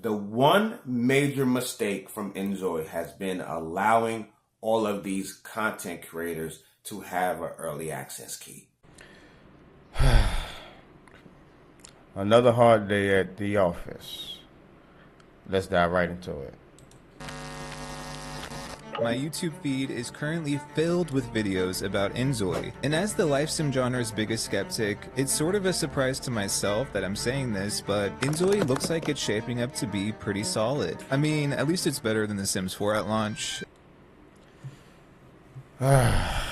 The one major mistake from Inzoi has been allowing all of these content creators to have an early access key. Another hard day at the office. Let's dive right into it. My YouTube feed is currently filled with videos about Inzoi, and as the life sim genre's biggest skeptic, it's sort of a surprise to myself that I'm saying this, but Inzoi looks like it's shaping up to be pretty solid. I mean, at least it's better than The Sims 4 at launch. Now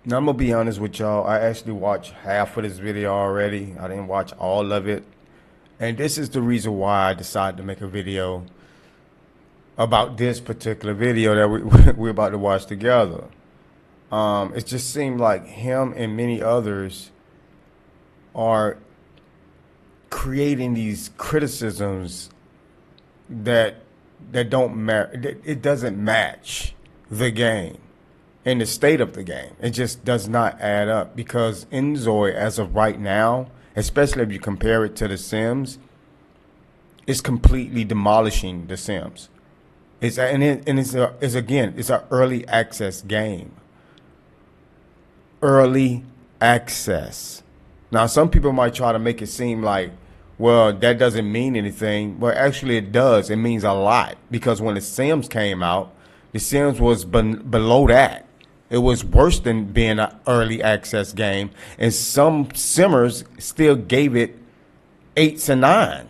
I'm gonna be honest with y'all. I actually watched half of this video already. I didn't watch all of it, and this is the reason why I decided to make a video about this particular video that we're about to watch together. It just seemed like him and many others are creating these criticisms that don't it doesn't match the game and the state of the game. It just does not add up, because Inzoi, as of right now, especially if you compare it to The Sims, is completely demolishing The Sims. It's an early access game. Early access. Now, some people might try to make it seem like, well, that doesn't mean anything. Well, actually it does. It means a lot, because when The Sims came out, The Sims was below that. It was worse than being an early access game, and some simmers still gave it 8s and 9s.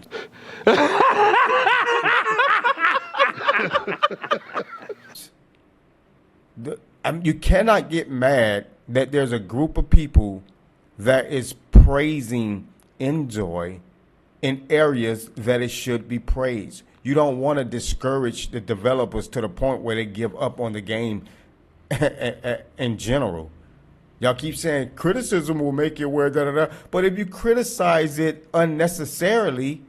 You cannot get mad that there's a group of people that is praising Inzoi in areas that it should be praised. You don't want to discourage the developers to the point where they give up on the game in general. Y'all keep saying criticism will make you aware, but if you criticize it unnecessarily,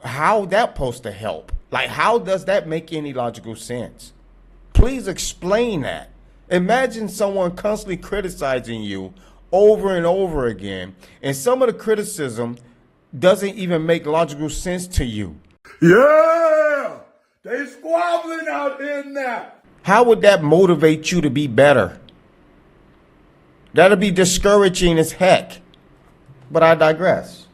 how that supposed to help? Like, how does that make any logical sense? Please explain that. Imagine someone constantly criticizing you over and over again, and some of the criticism doesn't even make logical sense to you. Yeah! They squabbling out here now. How would that motivate you to be better? That'll be discouraging as heck. But I digress.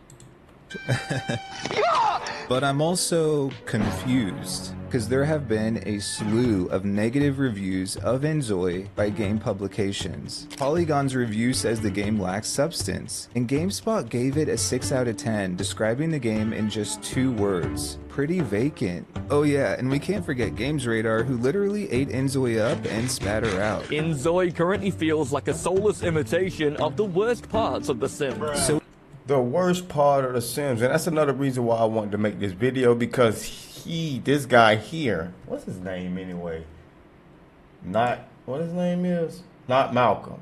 But I'm also confused, because there have been a slew of negative reviews of Inzoi by game publications. Polygon's review says the game lacks substance, and GameSpot gave it a 6 out of 10, describing the game in just 2 words. Pretty vacant. Oh yeah, and we can't forget Games Radar, who literally ate Inzoi up and spat her out. Inzoi currently feels like a soulless imitation of the worst parts of The Sims. So the worst part of The Sims, and that's another reason why I wanted to make this video, because this guy here, what's his name anyway? What his name is? Not Malcolm.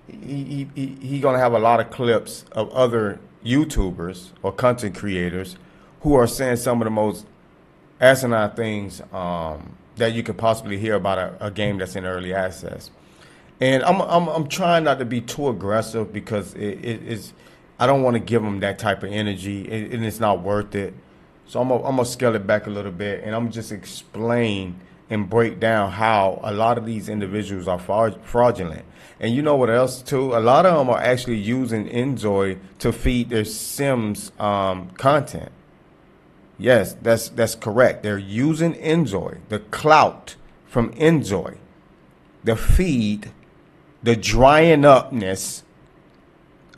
He gonna have a lot of clips of other YouTubers or content creators who are saying some of the most asinine things that you could possibly hear about a game that's in early access. And I'm trying not to be too aggressive, because it's I don't want to give them that type of energy, and it's not worth it. So I'm gonna scale it back a little bit, and I'm just explain and break down how a lot of these individuals are fraudulent. And you know what else too? A lot of them are actually using Inzoi to feed their Sims content. Yes, that's correct. They're using Inzoi, the clout from Inzoi, the feed, the drying upness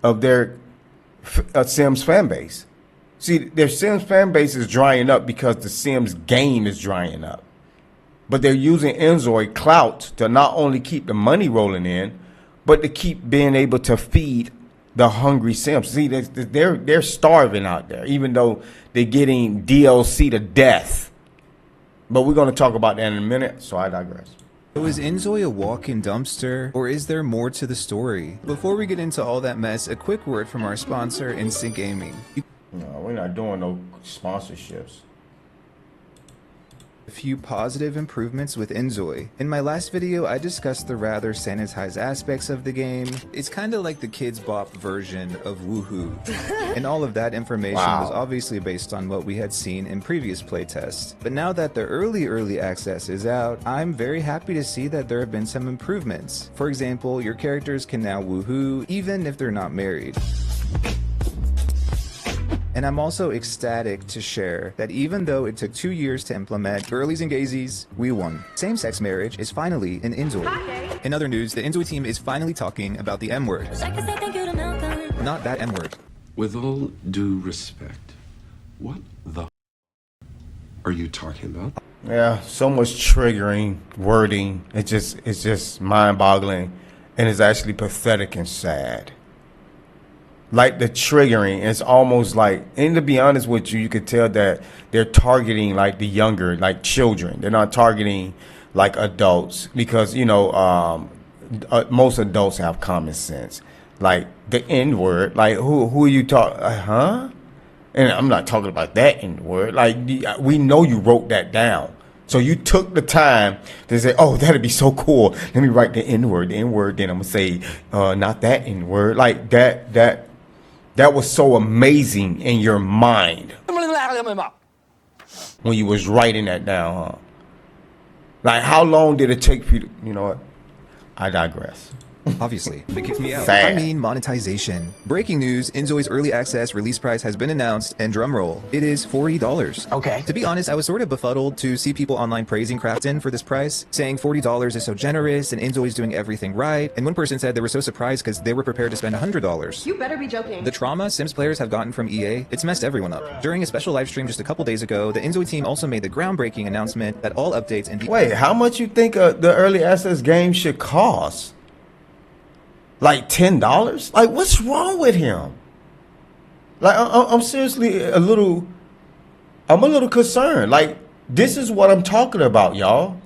of their Sims fan base. See, their Sims fan base is drying up because the Sims game is drying up. But they're using Inzoi clout to not only keep the money rolling in, but to keep being able to feed the hungry Sims. See, they're starving out there, even though they're getting DLC to death. But we're going to talk about that in a minute, so I digress. So is Inzoi a walk-in dumpster, or is there more to the story? Before we get into all that mess, a quick word from our sponsor, Instant Gaming. No, we're not doing no sponsorships. A few positive improvements with Inzoi. In my last video, I discussed the rather sanitized aspects of the game. It's kinda like the Kids Bop version of Woohoo. And all of that information was obviously based on what we had seen in previous playtests. But now that the early access is out, I'm very happy to see that there have been some improvements. For example, your characters can now woohoo even if they're not married. And I'm also ecstatic to share that even though it took 2 years to implement girlies and gazies, we won. Same-sex marriage is finally in Inzoi. In other news, the Inzoi team is finally talking about the M word. Not that M word. With all due respect, what the are you talking about? Yeah, so much triggering wording. It's just mind-boggling, and it's actually pathetic and sad. Like the triggering, it's almost like, and to be honest with you, you could tell that they're targeting like the younger, like children. They're not targeting like adults because, you know, most adults have common sense. Like the N word, like who are you talking, huh? And I'm not talking about that N word. Like we know you wrote that down. So you took the time to say, oh, that'd be so cool. Let me write the N word, then I'm gonna say, not that N word. Like that was so amazing in your mind when you was writing that down, huh? Like, how long did it take for you to, you know what? I digress. Obviously, they kicked me out. Sad. I mean monetization. Breaking news, Inzoi's early access release price has been announced, and drumroll, it is $40. Okay. To be honest, I was sort of befuddled to see people online praising Crafton for this price, saying $40 is so generous and Inzoi's doing everything right, and one person said they were so surprised because they were prepared to spend $100. You better be joking. The trauma Sims players have gotten from EA, it's messed everyone up. During a special live stream just a couple days ago, the Inzoi team also made the groundbreaking announcement that all updates and Wait, how much you think the early access game should cost? Like $10? Like, what's wrong with him? Like, I'm seriously I'm a little concerned. Like, this is what I'm talking about, y'all.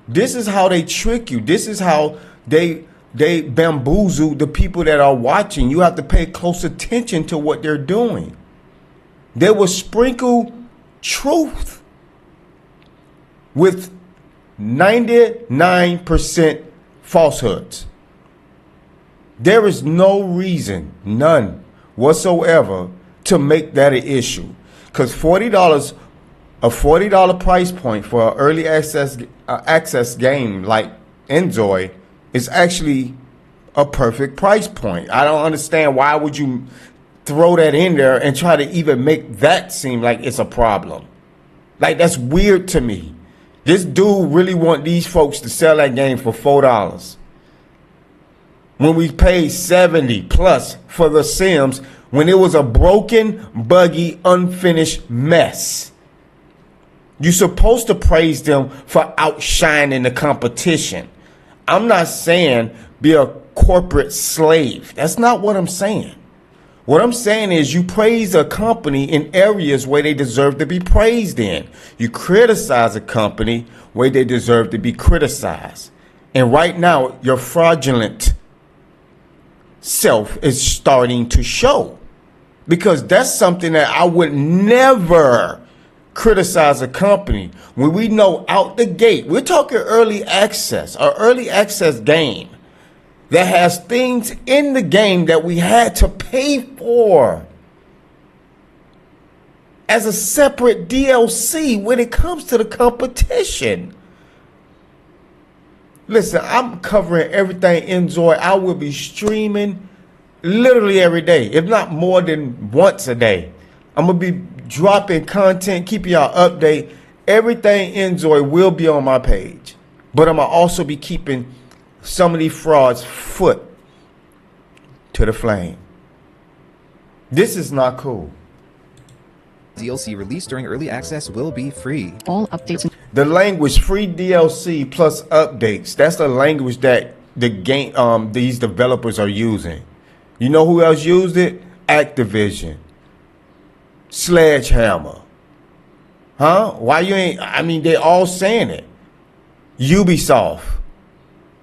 This is how they trick you. This is how they bamboozle the people that are watching. You have to pay close attention to what they're doing. They will sprinkle truth with 99% falsehoods. There is no reason, none whatsoever, to make that an issue. Because $40, a $40 price point for an early access game like Inzoi is actually a perfect price point. I don't understand why would you throw that in there and try to even make that seem like it's a problem. Like, that's weird to me. This dude really want these folks to sell that game for $4. When we paid $70 plus for The Sims, when it was a broken, buggy, unfinished mess. You're supposed to praise them for outshining the competition. I'm not saying be a corporate slave. That's not what I'm saying. What I'm saying is you praise a company in areas where they deserve to be praised in. You criticize a company where they deserve to be criticized. And right now, you're fraudulent self is starting to show, because that's something that I would never criticize a company when we know out the gate. We're talking early access, an early access game that has things in the game that we had to pay for as a separate DLC when it comes to the competition. Listen, I'm covering everything Inzoi. I will be streaming literally every day, if not more than once a day. I'm going to be dropping content, keeping y'all update. Everything Inzoi will be on my page. But I'm going to also be keeping some of these frauds' foot to the flame. This is not cool. DLC released during early access will be free. All updates. The language free DLC plus updates. That's the language that the game these developers are using. You know who else used it? Activision. Sledgehammer. Huh? Why you ain't? I mean, they all saying it. Ubisoft.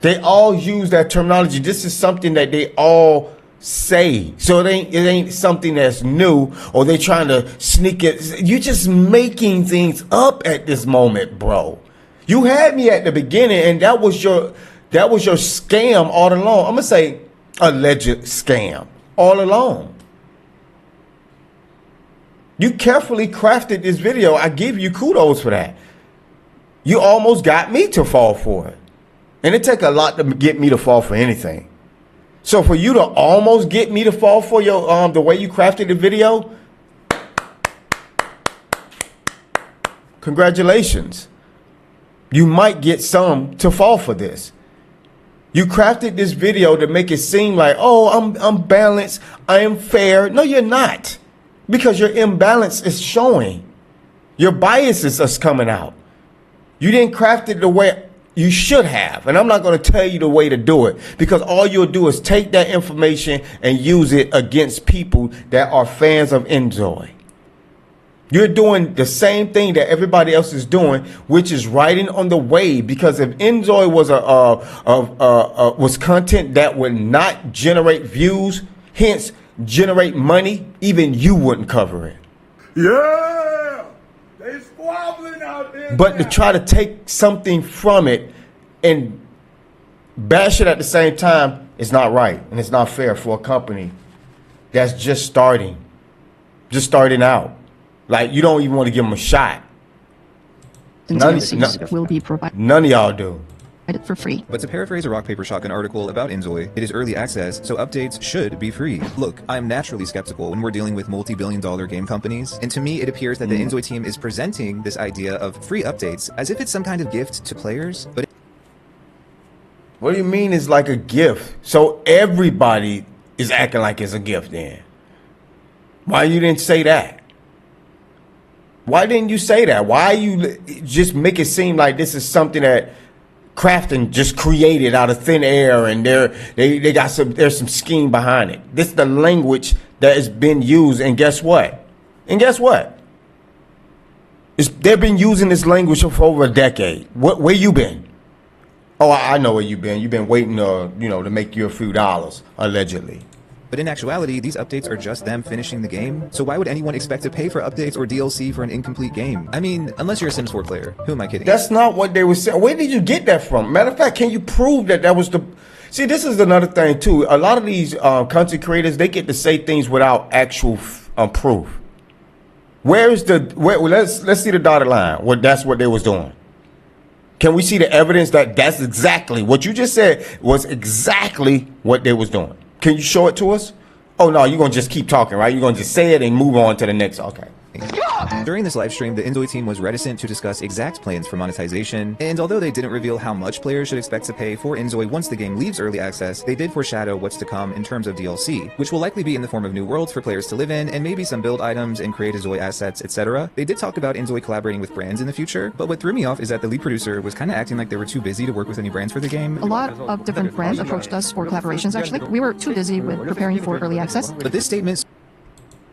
They all use that terminology. This is something that they all say. So it ain't something that's new, or they trying to sneak it. You're just making things up at this moment, bro. You had me at the beginning, and that was your scam all along. I'm gonna say alleged scam all along. You carefully crafted this video. I give you kudos for that. You almost got me to fall for it. And it take a lot to get me to fall for anything. So for you to almost get me to fall for your the way you crafted the video, congratulations. You might get some to fall for this. You crafted this video to make it seem like, oh, I'm balanced, I am fair. No, you're not. Because your imbalance is showing. Your biases are coming out. You didn't craft it the way you should have. And I'm not going to tell you the way to do it, because all you'll do is take that information and use it against people that are fans of Inzoi. You're doing the same thing that everybody else is doing, which is riding on the wave. Because if Inzoi was was content that would not generate views, hence generate money, even you wouldn't cover it. Yeah! They squabbling out there. But to try to take something from it and bash it at the same time is not right, and it's not fair for a company that's just starting out. Like, you don't even want to give them a shot. None will be provided of y'all do. for free. But to paraphrase a Rock Paper Shotgun article about Inzoi, it is early access, so updates should be free. Look, I'm naturally skeptical when we're dealing with multi-billion-dollar game companies, and to me it appears that the Inzoi team is presenting this idea of free updates as if it's some kind of gift to players, but What do you mean it's like a gift? So everybody is acting like it's a gift then. Why you didn't say that? Why didn't you say that? Why you just make it seem like this is something that Crafton just created out of thin air, and there's some scheme behind it. This is the language that has been used, and guess what? They've been using this language for over a decade. Where you been? Oh, I know where you've been. You've been waiting to make you a few dollars, allegedly. in actuality, these updates are just them finishing the game, so why would anyone expect to pay for updates or DLC for an incomplete game? I mean, unless you're a Sims 4 player. Who am I kidding? That's not what they were saying. Where did you get that from? Matter of fact, can you prove that was the... See, this is another thing, too. A lot of these content creators, they get to say things without actual proof. Let's see the dotted line. That's what they was doing. Can we see the evidence that that's exactly what you just said was exactly what they was doing? Can you show it to us? Oh, no, you're going to just keep talking, right? You're going to just say it and move on to the next. Okay. During this live stream, the Inzoi team was reticent to discuss exact plans for monetization, and although they didn't reveal how much players should expect to pay for Inzoi once the game leaves early access, they did foreshadow what's to come in terms of DLC, which will likely be in the form of new worlds for players to live in, and maybe some build items and create Inzoi assets, etc. They did talk about Inzoi collaborating with brands in the future, but what threw me off is that the lead producer was kind of acting like they were too busy to work with any brands for the game. A lot of different brands approached us for collaborations, actually. We were too busy with preparing for early access. But this statement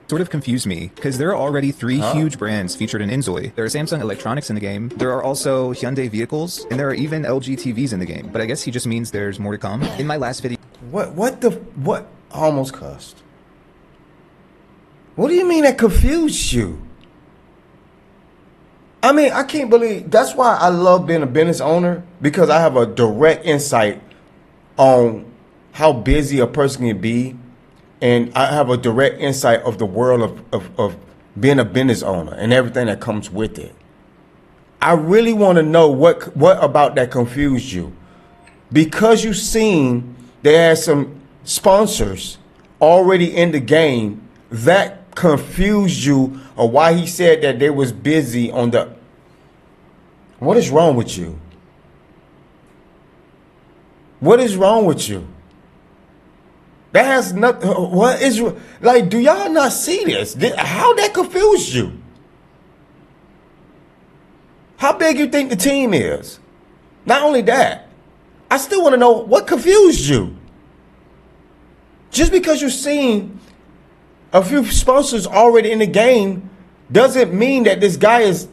sort of confused me, because there are already three huge brands featured in Inzoi. There are Samsung Electronics in the game, there are also Hyundai vehicles, and there are even LG TVs in the game. But I guess he just means there's more to come. In my last video... What? I almost cussed. What do you mean that confused you? I mean, I can't believe... That's why I love being a business owner, because I have a direct insight on how busy a person can be. And I have a direct insight of the world of being a business owner and everything that comes with it. I really want to know what about that confused you. Because you've seen there are some sponsors already in the game that confused you, or why he said that they was busy on the... What is wrong with you? What is wrong with you? That has nothing. What is like? Do y'all not see this? How that confused you? How big you think the team is? Not only that, I still want to know what confused you. Just because you're seeing a few sponsors already in the game doesn't mean that this guy is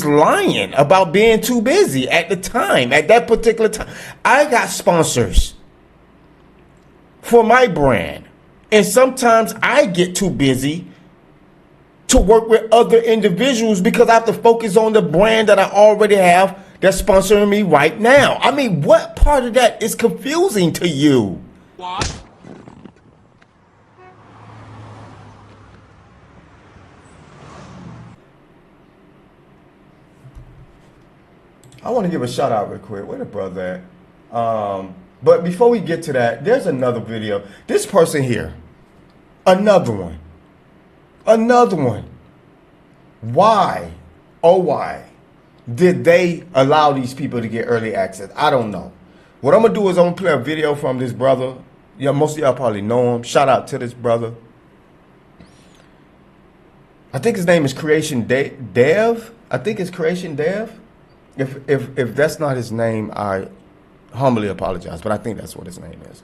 lying about being too busy at the time, at that particular time. I got sponsors for my brand. And sometimes I get too busy to work with other individuals because I have to focus on the brand that I already have that's sponsoring me right now. I mean, what part of that is confusing to you? What? I want to give a shout out real quick. Where the brother at? But before we get to that, there's another video. This person here, another one. Why, oh why, did they allow these people to get early access? I don't know. What I'm gonna do is I'm gonna play a video from this brother. Yeah, most of y'all probably know him. Shout out to this brother. I think his name is Creation Dev. I think it's Creation Dev. If that's not his name, I humbly apologize, but I think that's what his name is.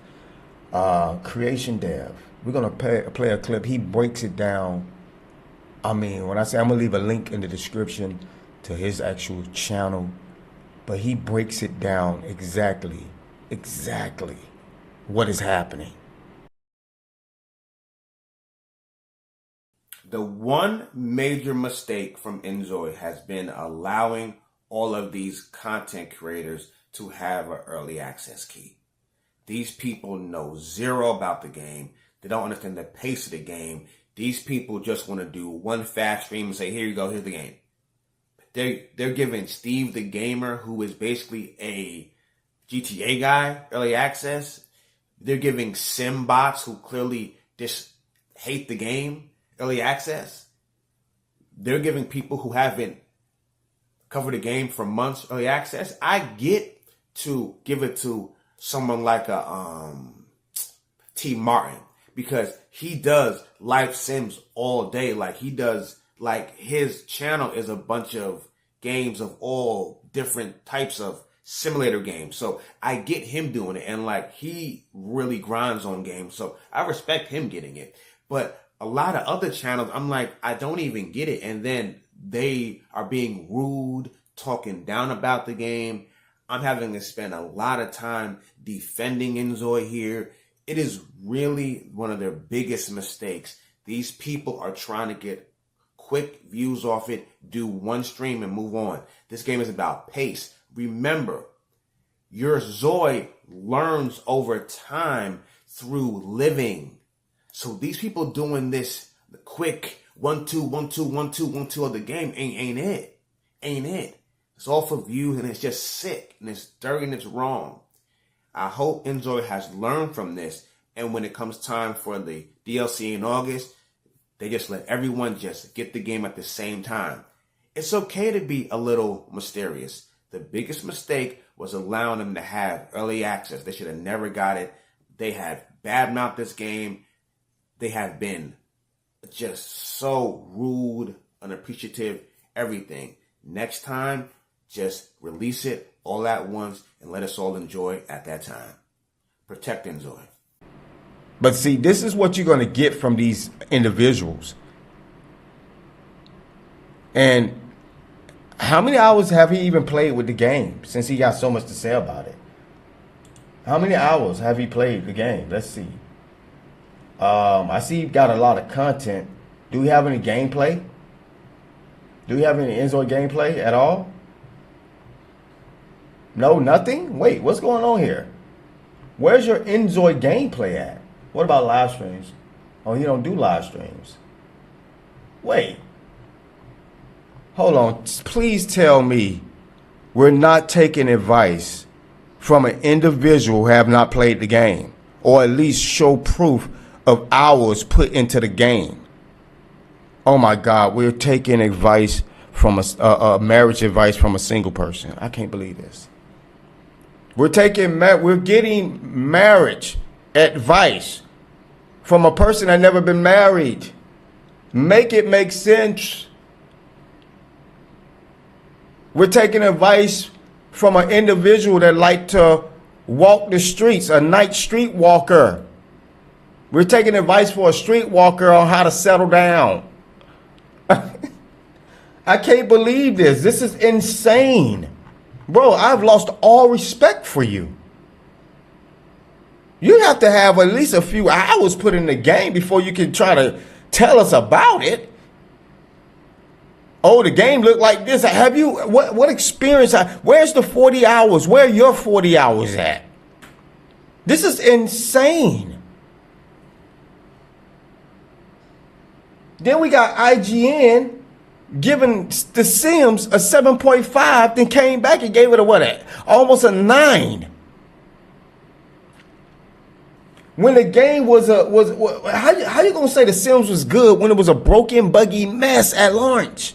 Creation Dev. We're gonna play a clip. He breaks it down. I mean, when I say I'm gonna leave a link in the description to his actual channel, but he breaks it down exactly what is happening. The one major mistake from Inzoi has been allowing all of these content creators to have an early access key. These people know zero about the game. They don't understand the pace of the game. These people just want to do one fast stream and say, here you go, here's the game. They're giving Steve the Gamer, who is basically a GTA guy, early access. They're giving sim bots who clearly just hate the game early access. They're giving people who haven't covered the game for months early access. I get to give it to someone like a T Martin, because he does live sims all day. Like he does, like his channel is a bunch of games of all different types of simulator games. So I get him doing it, and like he really grinds on games. So I respect him getting it. But a lot of other channels, I'm like, I don't even get it. And then they are being rude, talking down about the game. I'm having to spend a lot of time defending Inzoi here. It is really one of their biggest mistakes. These people are trying to get quick views off it, do one stream and move on. This game is about pace. Remember, your Zoi learns over time through living. So these people doing this the quick 1 2 1 2 1 2 1 2 of the game ain't it. It's all for views, and it's just sick, and it's dirty, and it's wrong. I hope Inzoi has learned from this, and when it comes time for the DLC in August, they just let everyone just get the game at the same time. It's okay to be a little mysterious. The biggest mistake was allowing them to have early access. They should have never got it. They have badmouthed this game. They have been just so rude, unappreciative, everything. Next time, just release it all at once and let us all enjoy it at that time. Protect Inzoi. But see, this is what you're going to get from these individuals. And how many hours have he even played with the game since he got so much to say about it? How many hours have he played the game? Let's see. I see he got a lot of content. Do we have any gameplay? Do we have any Inzoi gameplay at all? No, nothing? Wait, what's going on here? Where's your Inzoi gameplay at? What about live streams? Oh, you don't do live streams. Wait. Hold on. Please tell me we're not taking advice from an individual who have not played the game, or at least show proof of hours put into the game. Oh my God, we're taking advice from a marriage advice from a single person. I can't believe this. We're getting marriage advice from a person that never been married. Make it make sense. We're taking advice from an individual that like to walk the streets, a night street walker. We're taking advice for a street walker on how to settle down. I can't believe this. This is insane. Bro, I've lost all respect for you. You have to have at least a few hours put in the game before you can try to tell us about it. Oh, the game looked like this. Have you, what experience? Where's the 40 hours? Where are your 40 hours at? This is insane. Then we got IGN giving The Sims a 7.5, then came back and gave it a what? Almost a 9. When the game how you gonna say The Sims was good when it was a broken, buggy mess at launch?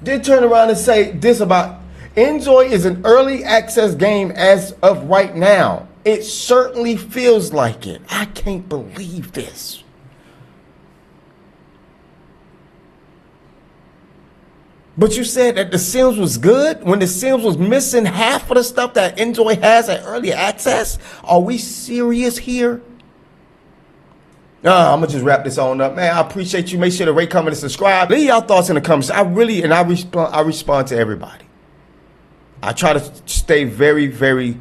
Then turn around and say this about Inzoi is an early access game as of right now. It certainly feels like it. I can't believe this. But you said that The Sims was good when The Sims was missing half of the stuff that Inzoi has at early access? Are we serious here? I'm gonna just wrap this on up, man. I appreciate you. Make sure to rate, comment, and subscribe. Leave y'all thoughts in the comments. I respond to everybody. I try to stay very, very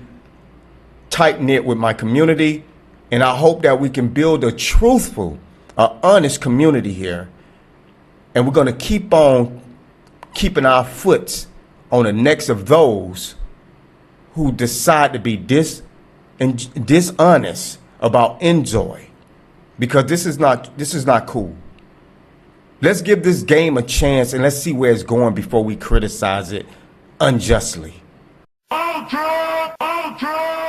tight-knit with my community, and I hope that we can build a truthful, honest community here. And we're going to keep on keeping our foot on the necks of those who decide to be dishonest about Inzoi, because this is not cool. Let's give this game a chance and let's see where it's going before we criticize it unjustly. Ultra! Ultra!